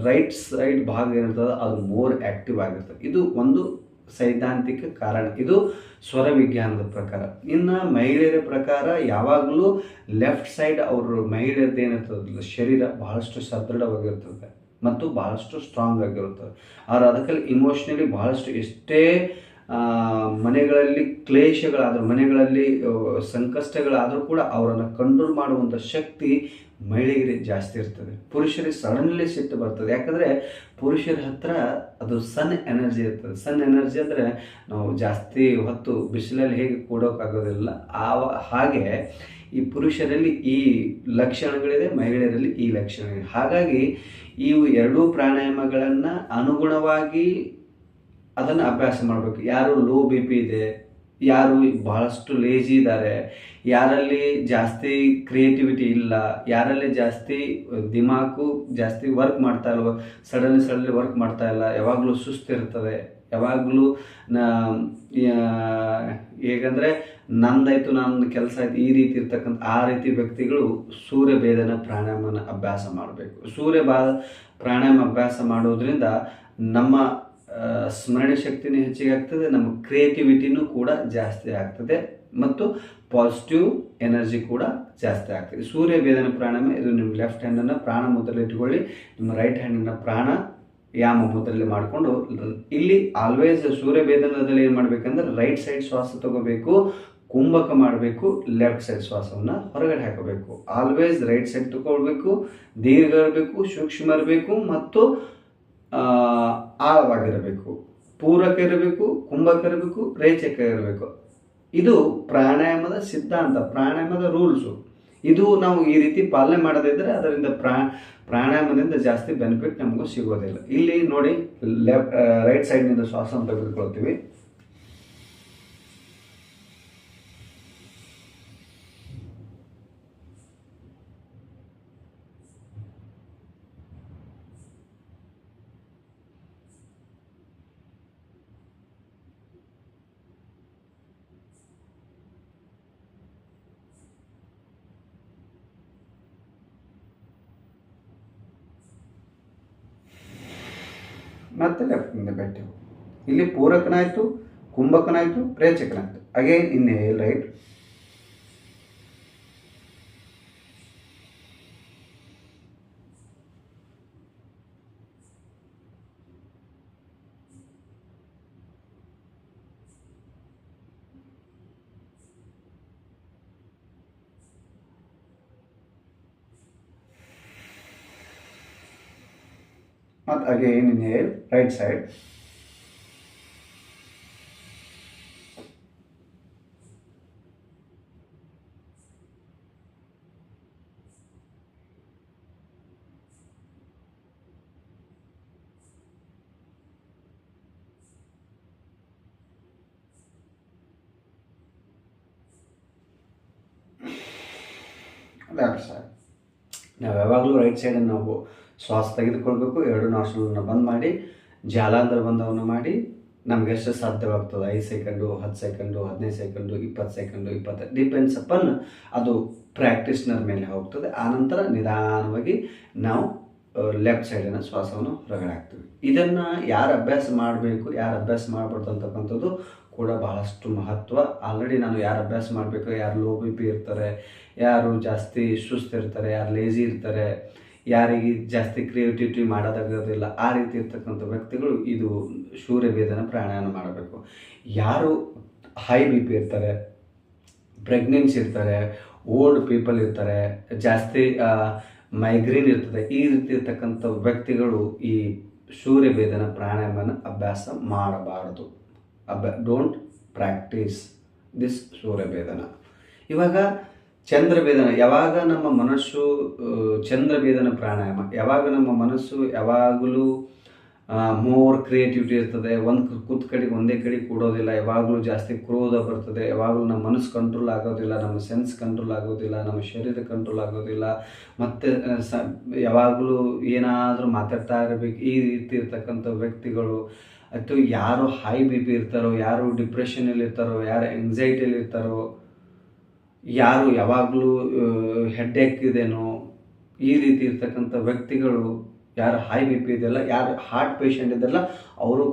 Right side ಭಾಗ ಏನಿರ್ತದೆ ಅದು ಮೋರ್ ಆ್ಯಕ್ಟಿವ್ ಆಗಿರ್ತದೆ. ಇದು ಒಂದು ಸೈದ್ಧಾಂತಿಕ ಕಾರಣ, ಇದು ಸ್ವರ ವಿಜ್ಞಾನದ ಪ್ರಕಾರ. ಇನ್ನು ಮಹಿಳೆಯರ ಪ್ರಕಾರ ಯಾವಾಗಲೂ ಲೆಫ್ಟ್ ಸೈಡ್ ಅವರು ಮಹಿಳೆಯರದ್ದು ಏನಿರ್ತದಲ್ಲ ಶರೀರ ಬಹಳಷ್ಟು ಸದೃಢವಾಗಿರ್ತದೆ ಮತ್ತು ಬಹಳಷ್ಟು ಸ್ಟ್ರಾಂಗ್ ಆಗಿರುತ್ತದೆ. ಅವ್ರು ಅದಕ್ಕೆ ಇಮೋಷ್ನಲಿ ಬಹಳಷ್ಟು ಎಷ್ಟೇ ಮನೆಗಳಲ್ಲಿ ಕ್ಲೇಶಗಳಾದರೂ, ಮನೆಗಳಲ್ಲಿ ಸಂಕಷ್ಟಗಳಾದರೂ ಕೂಡ ಅವರನ್ನು ಕಂಟ್ರೋಲ್ ಮಾಡುವಂಥ ಶಕ್ತಿ ಮಹಿಳೆಯರಿಗೆ ಜಾಸ್ತಿ ಇರ್ತದೆ. ಪುರುಷರಿಗೆ ಸಡನ್ಲಿ ಸಿಟ್ಟು ಬರ್ತದೆ. ಯಾಕಂದರೆ ಪುರುಷರ ಹತ್ರ ಅದು ಸನ್ ಎನರ್ಜಿ ಇರ್ತದೆ. ಸನ್ ಎನರ್ಜಿ ಅಂದರೆ ನಾವು ಜಾಸ್ತಿ ಹೊತ್ತು ಬಿಸಿಲಲ್ಲಿ ಹೇಗೆ ಕೂಡೋಕ್ಕಾಗೋದಿಲ್ಲ, ಹಾಗೆ ಈ ಪುರುಷರಲ್ಲಿ ಈ ಲಕ್ಷಣಗಳಿದೆ, ಮಹಿಳೆಯರಲ್ಲಿ ಈ ಲಕ್ಷಣಗಳಿದೆ. ಹಾಗಾಗಿ ಇವು ಎರಡೂ ಪ್ರಾಣಾಯಾಮಗಳನ್ನು ಅನುಗುಣವಾಗಿ ಅದನ್ನು ಅಭ್ಯಾಸ ಮಾಡಬೇಕು. ಯಾರು ಲೋ ಬಿ ಪಿ ಇದೆ, ಯಾರು ಬಹಳಷ್ಟು ಲೇಜಿ ಇದ್ದಾರೆ, ಯಾರಲ್ಲಿ ಜಾಸ್ತಿ ಕ್ರಿಯೇಟಿವಿಟಿ ಇಲ್ಲ, ಯಾರಲ್ಲಿ ಜಾಸ್ತಿ ದಿಮಾಕು ಜಾಸ್ತಿ ವರ್ಕ್ ಮಾಡ್ತಾ ಇಲ್ವ, ಸಡನ್ಲಿ ವರ್ಕ್ ಮಾಡ್ತಾ ಇಲ್ಲ, ಯಾವಾಗಲೂ ಸುಸ್ತಿರ್ತದೆ, ಯಾವಾಗಲೂ ಹೇಗಂದರೆ ನಂದಾಯಿತು ನನ್ನ ಕೆಲಸ ಆಯಿತು ಈ ರೀತಿ ಇರ್ತಕ್ಕಂಥ ಆ ರೀತಿ ವ್ಯಕ್ತಿಗಳು ಸೂರ್ಯಭೇದನ ಪ್ರಾಣಾಯಾಮನ ಅಭ್ಯಾಸ ಮಾಡಬೇಕು. ಪ್ರಾಣಾಯಾಮ ಅಭ್ಯಾಸ ಮಾಡೋದ್ರಿಂದ ನಮ್ಮ ಸ್ಮರಣೆ ಶಕ್ತಿನೂ ಹೆಚ್ಚಿಗೆ ಆಗ್ತದೆ, ನಮ್ಮ ಕ್ರಿಯೇಟಿವಿಟಿನೂ ಕೂಡ ಜಾಸ್ತಿ ಆಗ್ತದೆ ಮತ್ತು ಪಾಸಿಟಿವ್ ಎನರ್ಜಿ ಕೂಡ ಜಾಸ್ತಿ ಆಗ್ತದೆ. ಸೂರ್ಯಭೇದನ ಪ್ರಾಣಾಯಾಮ ಇದು ನಿಮ್ಮ ಲೆಫ್ಟ್ ಹ್ಯಾಂಡನ್ನು ಪ್ರಾಣ ಮುದ್ರೆಯಲ್ಲಿ ಇಟ್ಕೊಳ್ಳಿ, ನಿಮ್ಮ ರೈಟ್ ಹ್ಯಾಂಡನ್ನು ಪ್ರಾಣಾಯಾಮ ಮುದ್ರೆಯಲ್ಲಿ ಮಾಡಿಕೊಂಡು ಇಲ್ಲಿ ಆಲ್ವೇಸ್ ಸೂರ್ಯಭೇದನದಲ್ಲಿ ಏನು ಮಾಡಬೇಕಂದ್ರೆ ರೈಟ್ ಸೈಡ್ ಶ್ವಾಸ ತಗೋಬೇಕು, ಕುಂಭಕ ಮಾಡಬೇಕು, ಲೆಫ್ಟ್ ಸೈಡ್ ಶ್ವಾಸವನ್ನು ಹೊರಗಡೆ ಹಾಕಬೇಕು. ಆಲ್ವೇಸ್ ರೈಟ್ ಸೈಡ್ ತಗೊಳ್ಬೇಕು, ದೀರ್ಘ ಇರಬೇಕು, ಸೂಕ್ಷ್ಮ ಇರಬೇಕು ಮತ್ತು ಆಳವಾಗಿರಬೇಕು, ಪೂರಕ ಇರಬೇಕು, ಕುಂಭಕ ಇರಬೇಕು, ರೇಚಕ ಇರಬೇಕು. ಇದು ಪ್ರಾಣಾಯಾಮದ ಸಿದ್ಧಾಂತ, ಪ್ರಾಣಾಯಾಮದ ರೂಲ್ಸು. ಇದು ನಾವು ಈ ರೀತಿ ಪಾಲನೆ ಮಾಡದಿದ್ದರೆ ಅದರಿಂದ ಪ್ರಾಣಾಯಾಮದಿಂದ ಜಾಸ್ತಿ ಬೆನಿಫಿಟ್ ನಮಗೂ ಸಿಗೋದಿಲ್ಲ. ಇಲ್ಲಿ ನೋಡಿ ರೈಟ್ ಸೈಡ್ನಿಂದ ಶ್ವಾಸವನ್ನು ತೆಗೆದುಕೊಳ್ತೀವಿ. ಮತ್ತು ಲೆಫ್ಟಿಂದ ಬೆಟ್ಟೆವು. ಇಲ್ಲಿ ಪೂರಕನಾಯಿತು, ಕುಂಭಕನಾಯಿತು, ರೇಚಕನಾಯಿತು. ಅಗೇನ್ ಇನ್ಹೇಲ್ ರೈಟ್, ಮತ್ತು again inhale right side, left side. ನಾವು ಯಾವಾಗಲೂ ರೈಟ್ ಸೈಡನ್ನು ನಾವು ಶ್ವಾಸ ತೆಗೆದುಕೊಳ್ಬೇಕು. ಎರಡು ನಾಸ್ಟ್ರಲನ್ನು ಬಂದ್ ಮಾಡಿ ಜಾಲಾಂತರ ಬಂಧವನ್ನು ಮಾಡಿ ನಮ್ಗೆ ಎಷ್ಟು ಸಾಧ್ಯವಾಗ್ತದೆ 5 second, 10 second, 15 second, 20 second, 20 depends upon ಅದು ಪ್ರಾಕ್ಟೀಸ್ನರ್ ಮೇಲೆ ಹೋಗ್ತದೆ. ಆನಂತರ ನಿಧಾನವಾಗಿ ನಾವು ಲೆಫ್ಟ್ ಸೈಡಿನ ಶ್ವಾಸವನ್ನು ಹೊರಗಡೆ ಹಾಕ್ತೀವಿ. ಇದನ್ನು ಯಾರು ಅಭ್ಯಾಸ ಮಾಡಬೇಕು, ಯಾರು ಅಭ್ಯಾಸ ಮಾಡಬಾರ್ದು ಅಂತಕ್ಕಂಥದ್ದು ಕೂಡ ಬಹಳಷ್ಟು ಮಹತ್ವ. ಆಲ್ರೆಡಿ ನಾನು ಯಾರು ಅಭ್ಯಾಸ ಮಾಡಬೇಕು, ಯಾರು ಲೋ ಬಿ ಪಿ ಇರ್ತಾರೆ, ಯಾರು ಜಾಸ್ತಿ ಸುಸ್ತಿರ್ತಾರೆ, ಯಾರು ಲೇಜಿ ಇರ್ತಾರೆ, ಯಾರಿಗೆ ಜಾಸ್ತಿ ಕ್ರಿಯೇಟಿವಿಟಿ ಮಾಡೋದಾಗೋದಿಲ್ಲ, ಆ ರೀತಿ ಇರ್ತಕ್ಕಂಥ ವ್ಯಕ್ತಿಗಳು ಇದು ಸೂರ್ಯಭೇದನ ಪ್ರಾಣಾಯಾಮ ಮಾಡಬೇಕು. ಯಾರು ಹೈ ಬಿ ಪಿ ಇರ್ತಾರೆ, ಪ್ರೆಗ್ನೆನ್ಸಿ ಇರ್ತಾರೆ, ಓಲ್ಡ್ ಪೀಪಲ್ ಇರ್ತಾರೆ, ಜಾಸ್ತಿ ಮೈಗ್ರೇನ್ ಇರ್ತದೆ, ಈ ರೀತಿ ಇರ್ತಕ್ಕಂಥ ವ್ಯಕ್ತಿಗಳು ಈ ಸೂರ್ಯಭೇದನ ಪ್ರಾಣಾಯಾಮನ ಅಭ್ಯಾಸ ಮಾಡಬಾರದು. ಡೋಂಟ್ ಪ್ರಾಕ್ಟೀಸ್ ದಿಸ್ ಸೂರ್ಯಭೇದನ. ಇವಾಗ ಚಂದ್ರಭೇದನ, ಯಾವಾಗ ನಮ್ಮ ಮನಸ್ಸು ಚಂದ್ರಭೇದನ ಪ್ರಾಣಾಯಾಮ, ಯಾವಾಗ ನಮ್ಮ ಮನಸ್ಸು ಯಾವಾಗಲೂ ಮೋರ್ ಕ್ರಿಯೇಟಿವಿಟಿ ಇರ್ತದೆ, ಕೂತ್ ಕಡೆಗೆ ಒಂದೇ ಕಡೆ ಕೂಡೋದಿಲ್ಲ, ಯಾವಾಗಲೂ ಜಾಸ್ತಿ ಕ್ರೋಧ ಬರ್ತದೆ, ಯಾವಾಗಲೂ ನಮ್ಮ ಮನಸ್ಸು ಕಂಟ್ರೋಲ್ ಆಗೋದಿಲ್ಲ, ನಮ್ಮ ಸೆನ್ಸ್ ಕಂಟ್ರೋಲ್ ಆಗೋದಿಲ್ಲ, ನಮ್ಮ ಶರೀರ ಕಂಟ್ರೋಲ್ ಆಗೋದಿಲ್ಲ, ಮತ್ತು ಯಾವಾಗಲೂ ಏನಾದರೂ ಮಾತಾಡ್ತಾ ಇರಬೇಕು, ಈ ರೀತಿ ಇರ್ತಕ್ಕಂಥ ವ್ಯಕ್ತಿಗಳು, ಅಥವಾ ಯಾರು ಹೈ ಬಿ ಪಿ ಇರ್ತಾರೋ, ಯಾರು ಡಿಪ್ರೆಷನಲ್ಲಿ ಇರ್ತಾರೋ, ಯಾರು ಎಂಗ್ಸೈಟಿಯಲ್ಲಿ ಇರ್ತಾರೋ, ಯಾರು ಯಾವಾಗಲೂ ಹೆಡ್ಏಕ್ ಇದೇನೋ, ಈ ರೀತಿ ಇರ್ತಕ್ಕಂಥ ವ್ಯಕ್ತಿಗಳು ಯಾರು ಹೈ ಬಿ ಪಿ ಇದೆಯಲ್ಲ, ಯಾರು ಹಾರ್ಟ್ ಪೇಷಂಟ್ ಇದೆಯಲ್ಲ ಅವರು